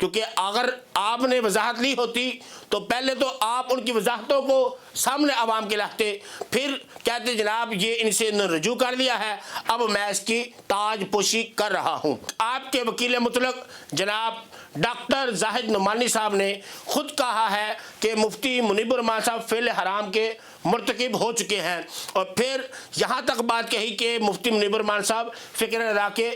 کیونکہ اگر آپ نے وضاحت لی ہوتی تو پہلے تو آپ ان کی وضاحتوں کو سامنے عوام کے لاتے، پھر کہتے جناب یہ ان سے رجوع کر دیا ہے، اب میں اس کی تاج پوشی کر رہا ہوں۔ آپ کے وکیل مطلق جناب ڈاکٹر زاہد نعمانی صاحب نے خود کہا ہے کہ مفتی منیب الرحمان صاحب فعل حرام کے مرتکب ہو چکے ہیں، اور پھر یہاں تک بات کہی کہ مفتی منیب الرحمان صاحب فکر رضا کے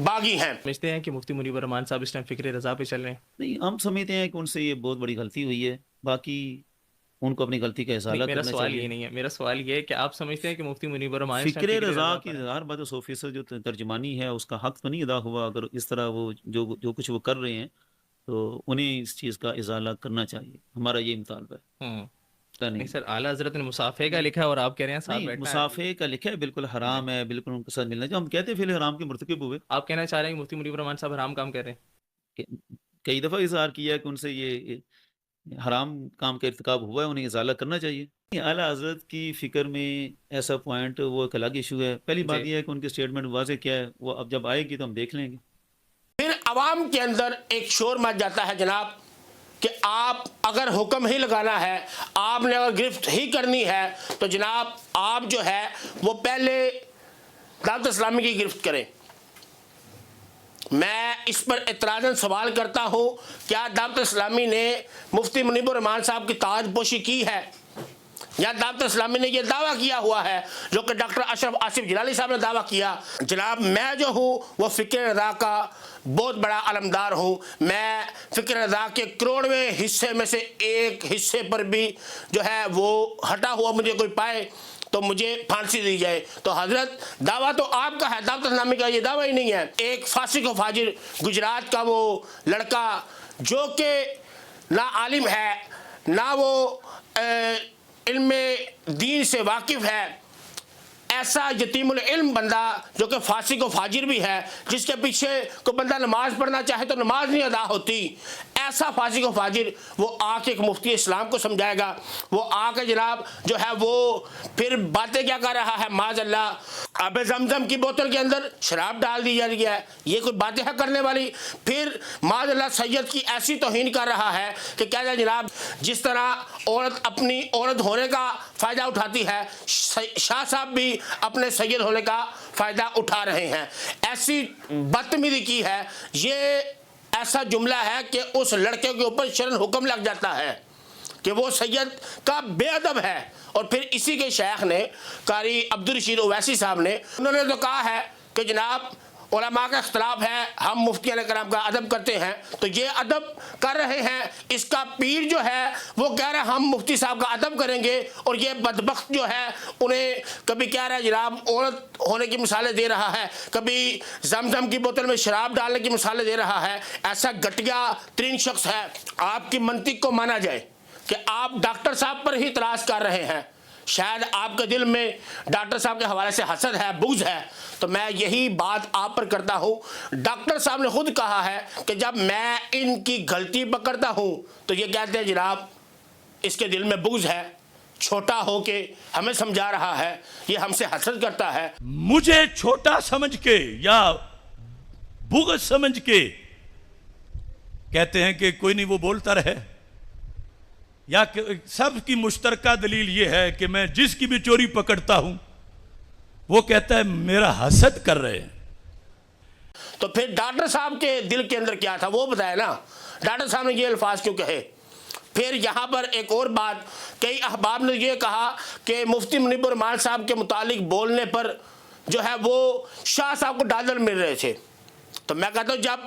باغی ہیں۔ سمجھتے ہیں کہ مفتی منیب الرحمان صاحب اس ٹائم فکر رضا پہ چل رہے ہیں؟ نہیں، ہم سمجھتے ہیں کہ ان سے یہ بہت بڑی غلطی ہوئی ہے، باقی ان کو اپنی غلطی کا ازالہ میرا کرنا سوال چاہیے۔ یہ نہیں ہے، میرا سوال یہ ہے کہ آپ سمجھتے ہیں کہ مفتی منیب الرحمان اس فکر ٹائم رضا کی پر ہیں؟ ہر بات 100% جو ترجمانی ہے اس کا حق تو نہیں ادا ہوا، اگر اس طرح وہ جو کچھ وہ کر رہے ہیں تو انہیں اس چیز کا ازالہ کرنا چاہیے، ہمارا یہ مطالبہ ہے۔ نہیں سر، اعلیٰ حضرت نے مسافے کا لکھا ہے اور آپ کہہ رہے ہیں ساتھ نہیں، بیٹھنا ہے۔ مسافے کا لکھا ہے، بالکل حرام ہے، بالکل ان کے ساتھ ملنا چاہیے۔ ہم کہتے ہیں فعل حرام کے مرتکب ہوئے، آپ کہنا چاہ رہے ہیں کہ مفتی منیب الرحمان صاحب حرام کام کر رہے ہیں؟ کئی دفعہ اظہار کیا ہے کہ ان سے یہ حرام کام کا ارتکاب ہوا ہے، انہیں ازالہ کرنا چاہیے۔ اعلیٰ حضرت کی فکر میں ایسا پوائنٹ وہ ایک الگ ایشو ہے۔ پہلی بات یہ ہے کہ ان کی اسٹیٹمنٹ واضح کیا ہے، وہ اب جب آئے گی تو ہم دیکھ لیں گے۔ پھر عوام کے اندر ایک شور مچ جاتا ہے جناب کہ آپ اگر حکم ہی لگانا ہے، آپ نے اگر گرفت ہی کرنی ہے تو جناب آپ جو ہے وہ پہلے دعوت اسلامی کی گرفت کریں۔ میں اس پر اعتراضاً سوال کرتا ہوں، کیا دعوت اسلامی نے مفتی منیب الرحمان صاحب کی تاج پوشی کی ہے؟ یا دعوت اسلامی نے یہ دعویٰ کیا ہوا ہے جو کہ ڈاکٹر اشرف آصف جلالی صاحب نے دعویٰ کیا؟ جناب میں جو ہوں وہ فکر رضا کا بہت بڑا علمدار ہوں، میں فکر رضا کے کروڑویں حصے میں سے ایک حصے پر بھی جو ہے وہ ہٹا ہوا مجھے کوئی پائے تو مجھے پھانسی دی جائے۔ تو حضرت دعویٰ تو آپ کا ہے، دعوت اسلامی کا یہ دعویٰ ہی نہیں ہے۔ ایک فاسق و فاجر گجرات کا وہ لڑکا جو کہ نہ عالم ہے نہ وہ علم دین سے واقف ہے، ایسا یتیم العلم بندہ جو کہ فاسق و فاجر بھی ہے، جس کے پیچھے کوئی بندہ نماز پڑھنا چاہے تو نماز نہیں ادا ہوتی، ایسا فاسق و فاجر وہ آ کے ایک مفتی اسلام کو سمجھائے گا، وہ آ کے جناب جو ہے وہ پھر باتیں کیا کر رہا ہے، معاذ اللہ آب زمزم کی بوتل کے اندر شراب ڈال دی جا رہی ہے، یہ کوئی باتیں ہے کرنے والی؟ پھر معاذ اللہ سید کی ایسی توہین کر رہا ہے کہ کہتا ہے جناب جس طرح عورت اپنی عورت ہونے کا فائدہ اٹھاتی ہے، شاہ صاحب بھی اپنے سید ہونے کا فائدہ اٹھا رہے ہیں۔ ایسی بدتمیزی کی ہے، یہ ایسا جملہ ہے کہ اس لڑکے کے اوپر شرن حکم لگ جاتا ہے کہ وہ سید کا بے ادب ہے۔ اور پھر اسی کے شیخ نے قاری عبدالرشید اویسی صاحب نے انہوں نے تو کہا ہے کہ جناب علماء کا اختلاف ہے، ہم مفتی علیہ کرام کا ادب کرتے ہیں، تو یہ ادب کر رہے ہیں، اس کا پیر جو ہے وہ کہہ رہا ہے ہم مفتی صاحب کا ادب کریں گے، اور یہ بدبخت جو ہے انہیں کبھی کہہ رہا ہے جناب عورت ہونے کی مثالیں دے رہا ہے، کبھی زمزم کی بوتل میں شراب ڈالنے کی مثالیں دے رہا ہے۔ ایسا گھٹیا ترین شخص ہے۔ آپ کی منطق کو مانا جائے کہ آپ ڈاکٹر صاحب پر ہی اعتراض کر رہے ہیں، شاید آپ کے دل میں ڈاکٹر صاحب کے حوالے سے حسد ہے، بغض ہے، تو میں یہی بات آپ پر کرتا ہوں۔ ڈاکٹر صاحب نے خود کہا ہے کہ جب میں ان کی غلطی پکڑتا ہوں تو یہ کہتے ہیں جناب اس کے دل میں بغض ہے، چھوٹا ہو کے ہمیں سمجھا رہا ہے، یہ ہم سے حسد کرتا ہے۔ مجھے چھوٹا سمجھ کے یا بغض سمجھ کے کہتے ہیں کہ کوئی نہیں وہ بولتا رہے، یا کہ سب کی مشترکہ دلیل یہ ہے کہ میں جس کی بھی چوری پکڑتا ہوں وہ کہتا ہے میرا حسد کر رہے ہیں۔ تو پھر ڈاکٹر صاحب کے دل کے اندر کیا تھا وہ بتائے نا، ڈاکٹر صاحب نے یہ الفاظ کیوں کہے؟ پھر یہاں پر ایک اور بات، کئی احباب نے یہ کہا کہ مفتی منیب الرحمان صاحب کے متعلق بولنے پر جو ہے وہ شاہ صاحب کو ڈالر مل رہے تھے، تو میں کہتا ہوں جب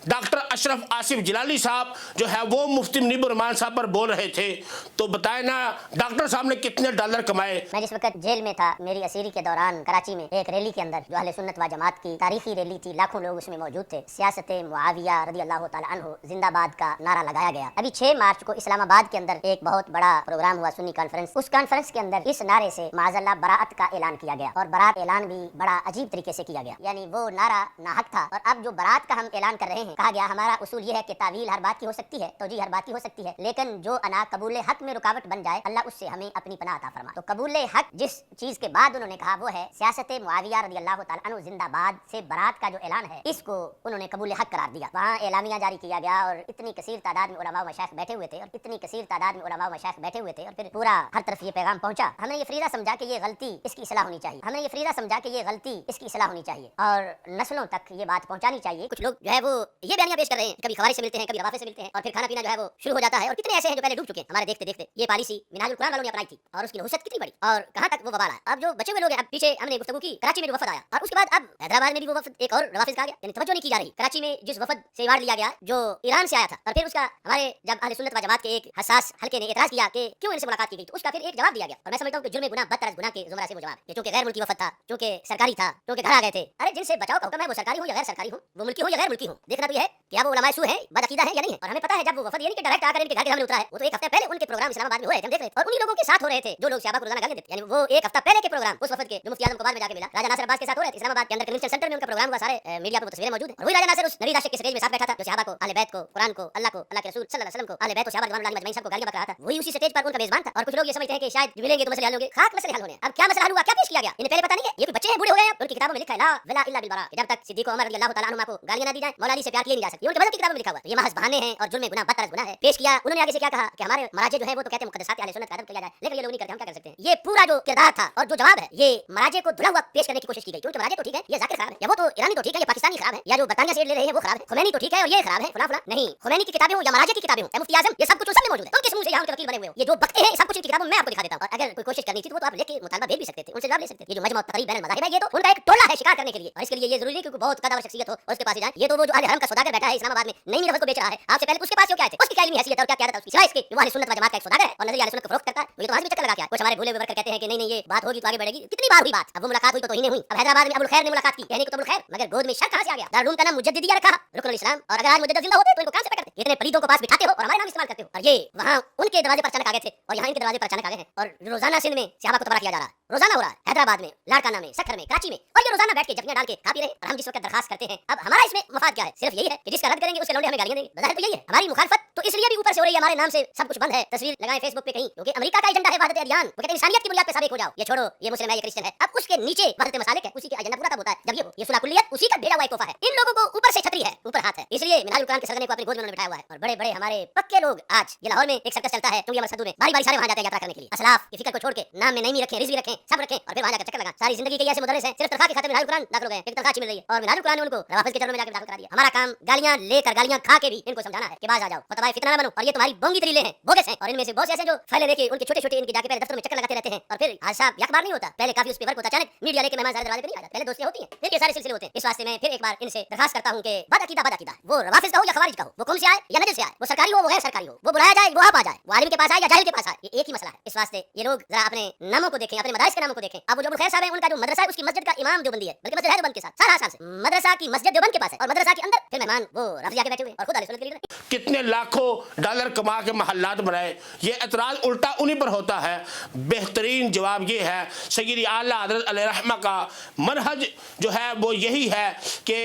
ڈاکٹر اشرف آصف جلالی صاحب جو ہے وہ مفتی منیب الرحمان صاحب پر بول رہے تھے تو بتائیں نا ڈاکٹر صاحب نے کتنے ڈالر کمائے؟ میں جس وقت جیل میں تھا، میری اسیری کے دوران کراچی میں ایک ریلی کے اندر جو اہل سنت و جماعت کی تاریخی ریلی تھی، لاکھوں لوگ اس میں موجود تھے، سیاست معاویہ رضی اللہ تعالی عنہ زندہ باد کا نعرہ لگایا گیا۔ ابھی 6 مارچ کو اسلام آباد کے اندر ایک بہت بڑا پروگرام ہوا، سنی کانفرنس، اس کانفرنس کے اندر اس نعرے سے معاذ اللہ براءت کا اعلان کیا گیا، اور براءت اعلان بھی بڑا عجیب طریقے سے کیا گیا، یعنی وہ نعرہ ناحق تھا، اور اب جو برات کا ہم اعلان کر رہے ہیں، کہا گیا ہمارا اصول یہ ہے کہ تعویل ہر بات کی ہو سکتی ہے، توجیہ ہر بات کی ہو سکتی ہے، لیکن جو انا قبول حق میں رکاوٹ بن جائے اللہ اس سے ہمیں اپنی پناہ عطا فرما۔ تو قبول حق جس چیز کے بعد انہوں نے کہا وہ ہے سیاست معاویہ رضی اللہ تعالیٰ عنہ زندہ باد سے برات کا جو اعلان ہے، اس کو انہوں نے قبول حق قرار دیا۔ وہاں اعلامیہ جاری کیا گیا اور اتنی کثیر تعداد میں علماء و مشائخ بیٹھے ہوئے تھے، اور اتنی کثیر تعداد میں علماء و مشائخ بیٹھے ہوئے تھے، اور پھر پورا ہر طرف یہ پیغام پہنچا۔ ہم نے یہ فریضہ سمجھا کہ یہ غلطی اس کی اصلاح ہونی چاہیے، ہم نے یہ فریضہ سمجھا کہ یہ غلطی اس کی اصلاح ہونی چاہیے اور نسلوں تک یہ بات پہنچانی چاہیے۔ کچھ لوگ جو ہے وہ یہ بیانیہ پیش کر رہے ہیں، کبھی خوارج سے ملتے ہیں، کبھی روافض سے ملتے ہیں، اور پھر کھانا پینا جو ہے وہ شروع ہو جاتا ہے، اور کتنے ایسے ہیں جو پہلے ڈوب چکے ہیں ہمارے دیکھتے دیکھتے۔ یہ پالیسی منہاج القرآن والوں نے اپنائی تھی اور اس کی نحوست کتنی بڑی اور کہاں تک وہ وبال ہے۔ اب جو بچے ہوئے لوگ ہیں، اب پیچھے ہم نے گفتگو کی کراچی میں جو وفد آیا، اور اس کے بعد اب حیدرآباد میں بھی وہ وفد ایک اور روافض کا آ گیا، یعنی توجہ نہیں کی جا رہی کراچی میں جس وفد سے ایوارڈ لیا گیا جو ایران سے آیا تھا، اور پھر اس کا ہمارے جب اہل سنت و جماعت کے ایک حساس حلقے نے اعتراض کیا کہ کیوں ان سے ملاقات کی گئی، تو اس کا پھر ایک جواب دیا گیا، اور میں سمجھتا ہوں کہ جرم گناہ بدتر از گناہ کے زمرہ سے وہ جواب ہے، چونکہ غیر ملکی وفد تھا، چونکہ سرکاری تھا، چونکہ گھر آ گئے تھے۔ ارے جن سے بچاؤ کا حکم ہے وہ سرکاری ہو یا غیر سرکاری ہو، وہ ملکی ہو یا غیر ملکی ہو، دیکھنا تو یہ ہے کہ اب وہ علماء سو ہیں، بد عقیدہ ہیں یا نہیں ہے۔ اور ہمیں پتہ ہے جب وہ وفد یہ نہیں کہ ڈائریکٹ آ کر ان کے گھر کے سامنے اترا ہے، وہ تو ایک ہفتے پہلے ان کے پروگرام اسلام آباد میں ہوئے تھے، ہم دیکھ رہے تھے، اور انہی لوگوں کے ساتھ ہو رہے تھے جو لوگ صحابہ کو روزانہ گالیاں دیتے، یعنی وہ ایک ہفتہ پہلے کے پروگرام اس وفد کے جو مفتی اعظم کو بعد میں جا کے ملا راجہ ناصر عباس کے ساتھ ہو رہے تھے اسلام آباد کے اندر کنونشن سینٹر میں، ان کا پروگرام ہوا، سارے میڈیا پہ تصویریں موجود ہیں، اور وہی راجہ ناصر اس نوید عاشق کے سٹیج میں ساتھ بیٹھا تھا جو صحابہ کو، اہل بیت کو، قرآن کو، اللہ کے رسول صلی اللہ علیہ وسلم کو، اہل بیت و صحابہ رضوان اللہ علیہم اجمعین سب کو گالیاں بک رہا تھا، وہی اسی سٹیج پر ان کا میزبان تھا۔ اور کچھ لوگ یہ سمجھتے ہیں کہ شاید ملیں گے تو مسئلے حل ہوں گے، خاک مسئلے حل ہونے ہیں۔ اب کیا مسئلہ حل ہوا، کیا پیش کیا گیا، انہیں پہلے پتہ نہیں ہے، یہ کوئی بچے ہیں بوڑھے ہو گئے ہیں، ان کی کتابوں میں لکھا ہے لا ولا الا بالبراء، کہ جب تک صدیق و عمر رضی اللہ تعالیٰ عنہما کو گالیاں نہ دی جائیں مولا علی سے پیار کیے نہیں جا سکتی، ان کے مذہب کی کتابوں میں لکھا ہوا ہے، یہ محض بہانے ہیں اور جرم گناہ بدتر از گناہ ہے۔ پیش کیا انہوں نے آگے سے کیا کہا کہ ہمارے مراجع جو ہیں وہ تو کہتے ہیں مقدسات اہل سنت کا ادب کیا جائے، لیکن یہ لوگ نہیں کرتے، ہم کیا کر سکتے ہیں۔ یہ پورا جو کردار تھا اور جو جواب ہے یہ مراجع کو دھلا ہوا پیش کرنے کی کوشش کی گئی، کیونکہ مراجع تو ٹھیک ہے، یہ ذاکر خراب ہے، یا وہ تو ایرانی تو ٹھیک ہے، یہ پاکستانی خراب ہے، یا جو برطانیہ سے لے رہے ہیں وہ خراب ہے، خمینی تو ٹھیک ہے اور یہ خراب ہے، فلاں فلاں نہیں، خمینی کی کتابیں ہوں یا مراجع کی کتابیں ہوں، مفتی اعظم، یہ سب کچھ اس میں موجود ہے، تم کس منہ سے یہاں ان کے وکیل بنے ہوئے ہو، یہ جو بکتے ہیں سب کچھ ان کی کتابوں میں آپ کو دکھا دیتا ہوں، اور اگر کوئی کوشش کرنی تھی تو وہ تو آپ لے کے مطالبہ بھیج بھی سکتے تھے، ان سے جواب لے سکتے تھے۔ یہ جو مجمع تقریب بین المذاہب ہے یہ تو ان کا ایک ٹولہ ہے شکار کرنے کے لیے، اور اس کے لیے یہ ضروری ہے کہ بہت قدر اور شخصیت ہو اور اس کے پاس جائیں۔ یہ تو وہ جو اہل حرم کا سوداگر بیٹھا ہے اسلام آباد میں نئی لفظ کو بیچ رہا ہے، آپ سے پہلے اس کے پاس کیوں کیا تھے، اس کی کیا علمی حیثیت اور کیا قیادت ہے اس کی، سوائے اس کے وہ اہل سنت و جماعت کا ایک سوداگر ہے اور نظریہ اہل سنت کو فروخت کرتا ہے، وہ یہ تو آج بھی چکر لگا کے کچھ ہمارے بھولے ہوئے ورکر کہتے ہیں کہ نہیں یہ بات ہوگی تو آگے بڑھے گی، کتنی بار ہوئی بات، اب وہ ملاقات ہوئی تو توہین ہوئی۔ اب حیدرآباد میں ابو الخیر نے ملاقات کی، کہنے کو تو ابو الخیر، مگر گود میں شر کہاں سے آ گیا، دارالعلوم کا نام مجددیہ رکھا رکن الاسلام، اور اگر آج مجدد زندہ ہوتے تو ان کو کہاں سے پکڑتے، اتنے پلیتوں کو پاس بٹھاتے ہو اور ہمارے نام استعمال کرتے ہو، اور یہ وہاں ان کے دروازے پر اچانک آ گئے تھے اور یہاں ان کے دروازے پر اچانک آ گئے ہیں، اور روزانہ سندھ میں صحابہ کو تباہ کیا جا رہا ہے، روزانہ ہو رہا ہے، حیدرآباد میں، لاڑکانہ میں، سکھر میں، کراچی میں، اور یہ روزانہ بیٹھ کے جھپیاں ڈال کے کھا پی رہے ہیں، اور ہم جس وقت درخواست کرتے ہیں اب ہمارا اس میں مفاد کیا ہے، صرف یہی ہے کہ جس کا رد کریں گے اس کے لونڈے ہمیں گالیاں دیں گے، بظاہر تو یہی ہے ہماری مخالفت تو اس لیے بھی اوپر سے ہو رہی ہے، ہمارے نام سے سب کچھ بند ہے، تصویر لگائیں فیس بک پہ کہیں، کیونکہ امریکہ کا ایجنڈا ہے وحدت ادیان، وہ کہتے ہیں انسانیت کی بنیاد پہ ثابت ہو جاؤ، یہ چھوڑو یہ مسلم ہے یہ کرسچن ہے، اب اس کے نیچے وحدت مسالک ہے، اسی کا ایجنڈا پورا تب ہوتا ہے جب یہ صلح کلیت اسی کا بھیجا ہوا ایک تحفہ ہے، ان لوگوں کو اوپر سے چھتری ہے اوپر ہاتھ ہے، اس لیے منہاج القرآن کے سرزنے کو اپنی گود میں بٹھایا ہوا ہے، اور بڑے بڑے ہمارے پکے لوگ آج یہ لاہور میں ایک سرکس چلتا ہے کیونکہ مسجدوں میں باری باری سارے وہاں جاتے ہیں یاترا کرنے کے لیے، اسلاف کی فکر کو چھوڑ کے نام میں نہیں رکھیں، رزق رکھیں، سب رکھیں، اور پھر وہاں جا کر چکر لگا، ساری زندگی کے ایسے مدرس ہیں صرف تنخواہ کی خاطر منہاج القرآن داخل ہو گئے، ایک تنخواہ مل رہی ہے اور منہاج القرآن نے ان کو روافض کے چرنوں میں جا کے داخل کرا دیا۔ ہمارا کام گالیاں لے کر گالیاں کھا کے بھی ان کو سمجھانا ہے کہ باز آ جاؤ، فتوائے فتنہ نہ بنو، اور یہ تمہاری بونگی دلیلیں ہیں، بوگس ہیں، اور ان میں سے بہت سے ایسے جو پھیلے دیکھے ان کے چھوٹے چھوٹے ان کے جا کے پہلے دفتر میں چکر لگاتے رہتے ہیں، اور پھر حاج صاحب یک بار نہیں ہوتا، پہلے کافی اس پہ ورک ہوتا، اچانک میڈیا لے کے مہمان دروازے پہ نہیں آتا، پہلے دوستیاں ہوتی ہیں پھر یہ سارے سلسلے ہوتے ہیں، اس واسطے میں پھر ایک بار ان سے درخواست کرتا ہوں کہ بد عقیدہ وہ روافض کا ہو یا خوارج کا ہو، وہ قوم سے آئے یا نجد سے آئے، وہ سرکاری ہو وہ غیر سرکاری ہو، وہ بلایا جائے وہ آپ آ جائے، وہ عالم کے پاس آئے یا جاہل کے پاس آئے، یہ ایک ہی مسئلہ ہے، اس واسطے یہ لوگ ذرا اپنے ناموں کو دیکھیں، اپنے مدارس کے ناموں کو دیکھیں۔ اب وہ جو ابو الخیر صاحب ہیں ان کا جو مدرسہ ہے اس کی مسجد کا امام دیوبندی ہے، بلکہ مسجد ہے دیوبند کے ساتھ 7 سال سے مدرسہ کی مسجد دیوبند کے پاس ہے، اور مدرسہ کے اندر پھر مہمان وہ رفضیہ کے بیٹھے ہوئے اور خود اہل سنت کے لیڈر ہیں۔ کتنے لاکھوں ڈالر کما کے محلات بنائے، یہ اعتراض الٹا انہی پر ہوتا ہے۔ بہترین جواب یہ ہے سیدی اعلیٰ حضرت علیہ رحمہ کا منہج جو ہے وہ یہی ہے کہ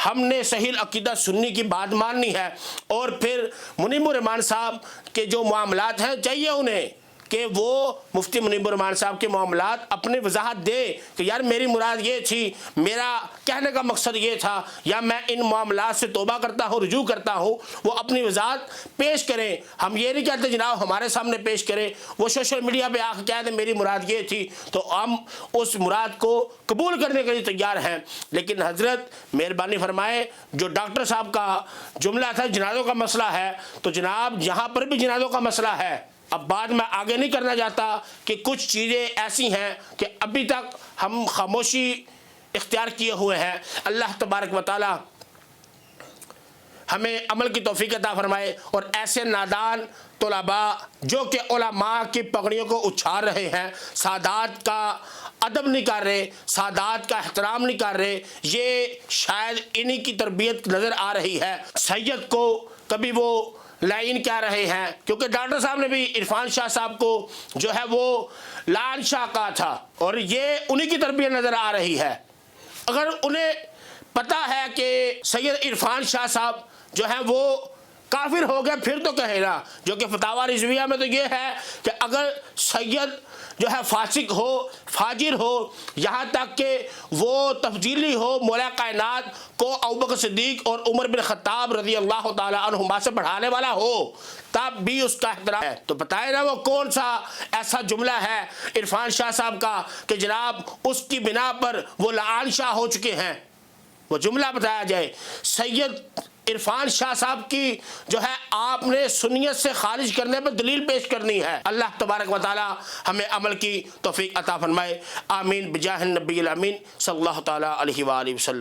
ہم نے صحیح عقیدہ سنی کی بات ماننی ہے، اور پھر منیب الرحمان صاحب کے جو معاملات ہیں چاہیے انہیں کہ وہ مفتی منیب الرحمان صاحب کے معاملات اپنی وضاحت دے کہ یار میری مراد یہ تھی، میرا کہنے کا مقصد یہ تھا، یا میں ان معاملات سے توبہ کرتا ہوں، رجوع کرتا ہوں، وہ اپنی وضاحت پیش کریں۔ ہم یہ نہیں کہتے جناب ہمارے سامنے پیش کریں، وہ سوشل میڈیا پہ آ کے کہہ دیں میری مراد یہ تھی، تو ہم اس مراد کو قبول کرنے کے لیے تیار ہیں، لیکن حضرت مہربانی فرمائے جو ڈاکٹر صاحب کا جملہ تھا جنازوں کا مسئلہ ہے، تو جناب یہاں پر بھی جنازوں کا مسئلہ ہے۔ اب بات میں آگے نہیں کرنا چاہتا کہ کچھ چیزیں ایسی ہیں کہ ابھی تک ہم خاموشی اختیار کیے ہوئے ہیں۔ اللہ تبارک و تعالی ہمیں عمل کی توفیق عطا فرمائے، اور ایسے نادان طلباء جو کہ علماء کی پگڑیوں کو اچھال رہے ہیں، سادات کا ادب نہیں کر رہے، سادات کا احترام نہیں کر رہے، یہ شاید انہی کی تربیت نظر آ رہی ہے۔ سید کو کبھی وہ لائن کیا رہے ہیں، کیونکہ ڈاکٹر صاحب نے بھی عرفان شاہ صاحب کو جو ہے وہ لال شاہ کہا تھا، اور یہ انہی کی تربیت نظر آ رہی ہے۔ اگر انہیں پتہ ہے کہ سید عرفان شاہ صاحب جو ہیں وہ کافر ہو گئے پھر تو کہے نا، جو کہ فتاوی رضویہ میں تو یہ ہے کہ اگر سید جو ہے فاسق ہو، فاجر ہو، یہاں تک کہ وہ تفضیلی ہو، مولا کائنات کو ابوبکر صدیق اور عمر بن خطاب رضی اللہ تعالی عنہما سے بڑھانے والا ہو، تب بھی اس کا احترام ہے۔ تو بتائیں نا وہ کون سا ایسا جملہ ہے عرفان شاہ صاحب کا کہ جناب اس کی بنا پر وہ لعان شاہ ہو چکے ہیں؟ وہ جملہ بتایا جائے۔ سید عرفان شاہ صاحب کی جو ہے آپ نے سنیت سے خارج کرنے پر دلیل پیش کرنی ہے۔ اللہ تبارک و تعالی ہمیں عمل کی توفیق عطا فرمائے، آمین بجاہ النبی الامین صلی اللہ تعالی علیہ وآلہ وسلم۔